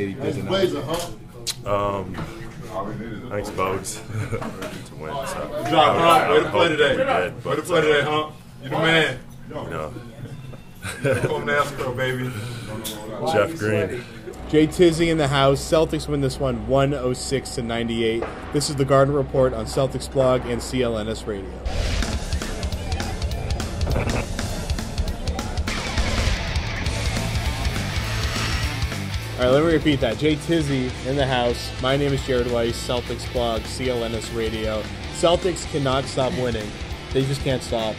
lady busy now. Thanks, Bogues. To win. So. Good job, Hump. Way to play today. Way to play today, Hump. You the man. No. Home NASCAR, baby. Jeff Green. Jay Tizzy in the house. Celtics win this one 106-98. This is the Garden Report on Celtics blog and CLNS radio. All right, let me repeat that. Jay Tizzy in the house. My name is Jared Weiss, Celtics blog, CLNS radio. Celtics cannot stop winning. They just can't stop.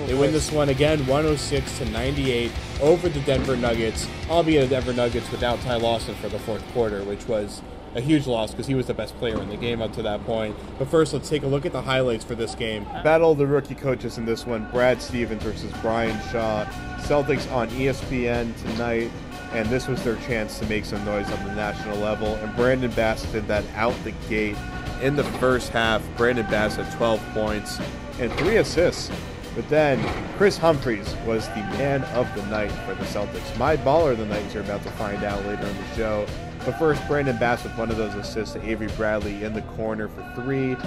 They win this one again, 106-98 over the Denver Nuggets, albeit the Denver Nuggets without Ty Lawson for the fourth quarter, which was a huge loss because he was the best player in the game up to that point. But first, let's take a look at the highlights for this game. Battle of the rookie coaches in this one, Brad Stevens versus Brian Shaw. Celtics on ESPN tonight, and this was their chance to make some noise on the national level. And Brandon Bass did that out the gate in the first half. Brandon Bass had 12 points and 3 assists. But then Kris Humphries was the man of the night for the Celtics. My baller of the night, you're about to find out later in the show. But first, Brandon Bass with one of those assists to Avery Bradley in the corner for 3.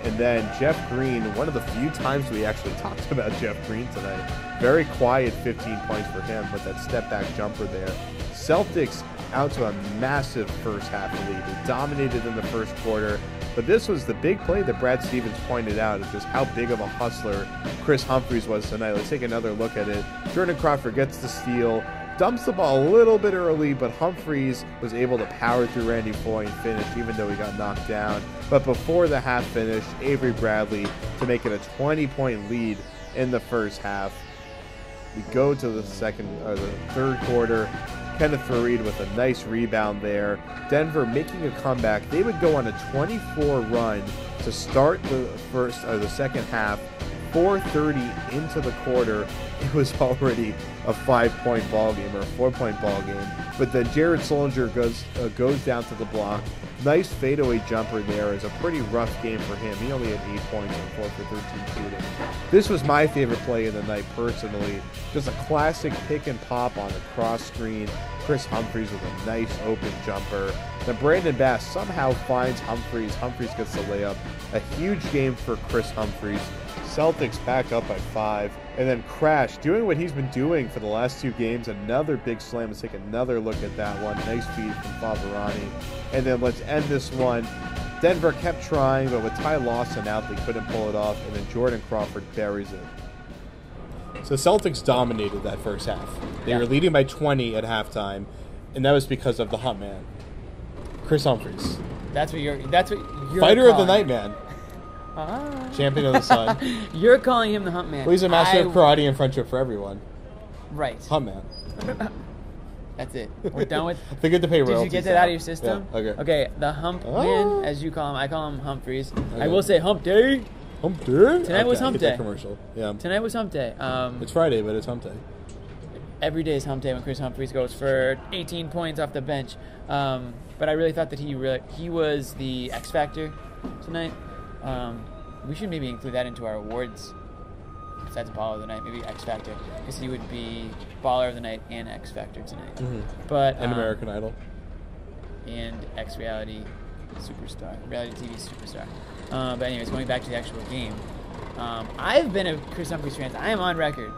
And then Jeff Green, one of the few times we actually talked about Jeff Green tonight. Very quiet 15 points for him with that step-back jumper there. Celtics out to a massive first half lead. They dominated in the first quarter. But this was the big play that Brad Stevens pointed out of just how big of a hustler Kris Humphries was tonight. Let's take another look at it. Jordan Crawford gets the steal, dumps the ball a little bit early, but Humphries was able to power through Randy Foye and finish, even though he got knocked down. But before the half finished, Avery Bradley to make it a 20-point lead in the first half. We go to the third quarter. Kenneth Faried with a nice rebound there. Denver making a comeback. They would go on a 24 run to start the second half. 4:30 into the quarter, it was already a 5-point ball game or a 4-point ball game. But then Jared Solinger goes down to the block. Nice fadeaway jumper there. Is a pretty rough game for him. He only had 8 points and 4 for 13 shooting. This was my favorite play of the night personally. Just a classic pick and pop on a cross screen. Kris Humphries with a nice open jumper. Then Brandon Bass somehow finds Humphries. Humphries gets the layup. A huge game for Kris Humphries. Celtics back up by 5. And then Crash doing what he's been doing for the last 2 games. Another big slam. Let's take another look at that one. Nice feed from Favarani. And then let's end this one. Denver kept trying, but with Ty Lawson out, they couldn't pull it off. And then Jordan Crawford buries it. So Celtics dominated that first half. They were leading by 20 at halftime, and that was because of the hump man, Kris Humphries. That's what you're fighter of the night, man. Champion of the sun. You're calling him the hump man. Well, he's a master of karate and friendship for everyone. Right. Hump man. That's it. We're done with. Figured to pay royalties. Did you get that out of your system? Yeah, okay. Okay. The hump man, as you call him, I call him Humphries. Okay. I will say hump day. Hump day? Tonight was hump day. Commercial. Yeah. Tonight was hump day. It's Friday, but it's hump day. Every day is hump day when Kris Humphries goes for 18 points off the bench. But I really thought that he was the X factor tonight. We should maybe include that into our awards. Besides Baller of the Night, maybe X Factor, because he would be Baller of the Night and X Factor tonight. Mm-hmm. But and American Idol and X Reality Superstar, reality TV superstar. But anyways, going back to the actual game, I've been a Kris Humphries fan. I am on record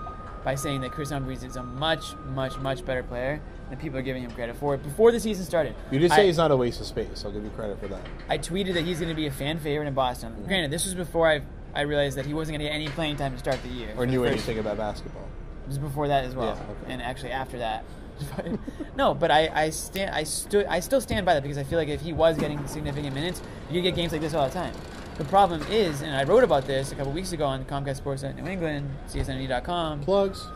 by saying that Kris Humphries is a much, much, much better player than people are giving him credit for before the season started. You did say he's not a waste of space. I'll give you credit for that. I tweeted that he's going to be a fan favorite in Boston. Mm-hmm. Granted, this was before I realized that he wasn't going to get any playing time to start the year. Or knew anything about basketball. It was before that as well. Yeah, okay. And actually after that. No, but I still stand by that, because I feel like if he was getting significant minutes, you get games like this all the time. The problem is, and I wrote about this a couple weeks ago on Comcast Sports at New England, CSNE.com. Plugs.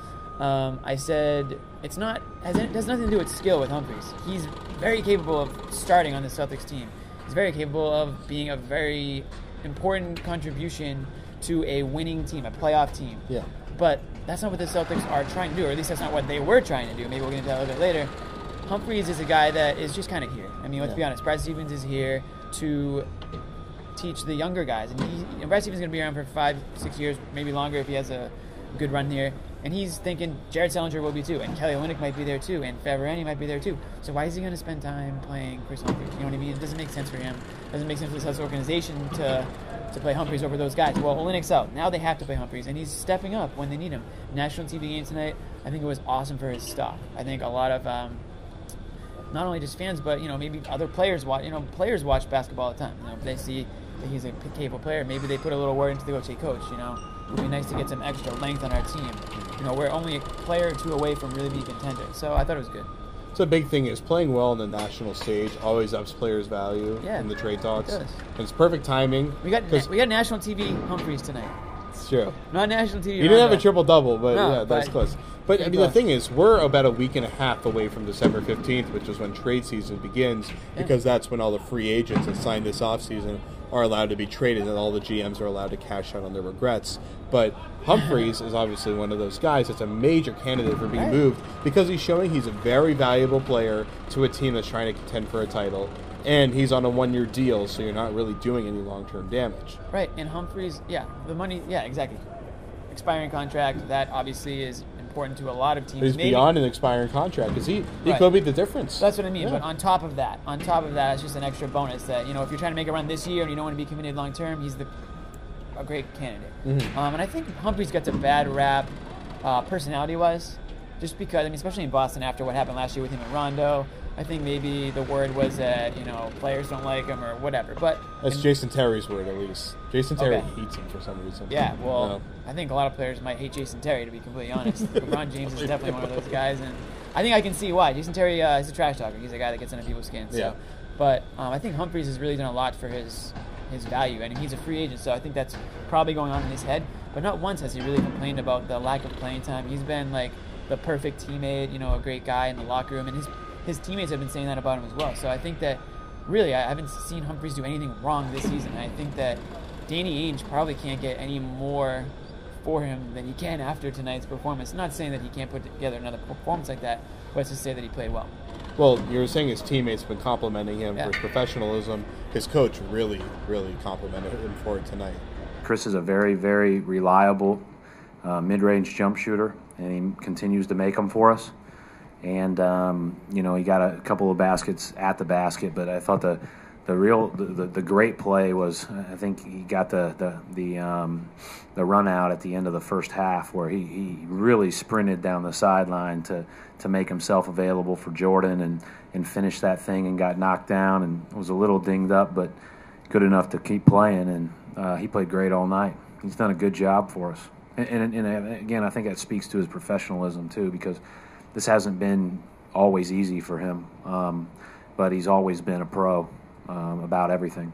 I said it has nothing to do with skill with Humphries. He's very capable of starting on the Celtics team. He's very capable of being a very important contribution to a winning team, a playoff team. Yeah. But that's not what the Celtics are trying to do, or at least that's not what they were trying to do. Maybe we'll get into that a little bit later. Humphries is a guy that is just kind of here. I mean, let's be honest. Brad Stevens is here to teach the younger guys. And Brad Stevens is going to be around for 5-6 years, maybe longer if he has a good run here. And he's thinking Jared Sellinger will be too, and Kelly Olynyk might be there too, and Favorani might be there too. So why is he going to spend time playing Kris Humphries? You know what I mean? It doesn't make sense for him. It doesn't make sense for the Celtics organization to play Humphries over those guys. Well, Olynyk's out. Now they have to play Humphries, and he's stepping up when they need him. National TV game tonight, I think it was awesome for his stock. I think a lot of not only just fans, but maybe other players watch. Players watch basketball all the time. They see that he's a capable player. Maybe they put a little word into the coach. Hey, coach, it'd be nice to get some extra length on our team. We're only a player or two away from really being contenders. So I thought it was good. So the big thing is playing well on the national stage always ups players' value in the trade talks. It does. And it's perfect timing. We got national TV Humphries tonight. It's true. Not national TV. You didn't have a triple-double, but no, that's close. But the thing is, we're about a week and a half away from December 15th, which is when trade season begins, because that's when all the free agents that signed this offseason are allowed to be traded, and all the GMs are allowed to cash out on their regrets. But Humphries is obviously one of those guys that's a major candidate for being moved, because he's showing he's a very valuable player to a team that's trying to contend for a title. And he's on a one-year deal, so you're not really doing any long-term damage. Right, and Humphries, the money, exactly. Expiring contract, that obviously is important to a lot of teams. He's beyond an expiring contract, because he could be the difference. That's what I mean, but on top of that, it's just an extra bonus that, if you're trying to make a run this year and you don't want to be committed long-term, he's a great candidate. Mm-hmm. And I think Humphries gets a bad rap personality-wise, just because, especially in Boston after what happened last year with him and Rondo. I think maybe the word was that, players don't like him or whatever. But that's Jason Terry's word, at least. Jason Terry hates him for some reason. Yeah, well, I think a lot of players might hate Jason Terry, to be completely honest. LeBron James is definitely one of those guys, and I think I can see why. Jason Terry is a trash talker. He's a guy that gets under people's skin. So. Yeah. But I think Humphries has really done a lot for his value, and he's a free agent, so I think that's probably going on in his head. But not once has he really complained about the lack of playing time. He's been like the perfect teammate, a great guy in the locker room, and his teammates have been saying that about him as well. So I think that, really, I haven't seen Humphries do anything wrong this season. I think that Danny Ainge probably can't get any more for him than he can after tonight's performance. I'm not saying that he can't put together another performance like that, but it's to say that he played well. Well, you're saying his teammates have been complimenting him for his professionalism. His coach really, really complimented him for it tonight. Kris is a very, very reliable mid-range jump shooter, and he continues to make them for us. And he got a couple of baskets at the basket, but I thought the great play was, I think he got the run out at the end of the first half, where he really sprinted down the sideline to make himself available for Jordan and finish that thing, and got knocked down and was a little dinged up, but good enough to keep playing. And he played great all night. He's done a good job for us. And again, I think that speaks to his professionalism too, because this hasn't been always easy for him, but he's always been a pro about everything.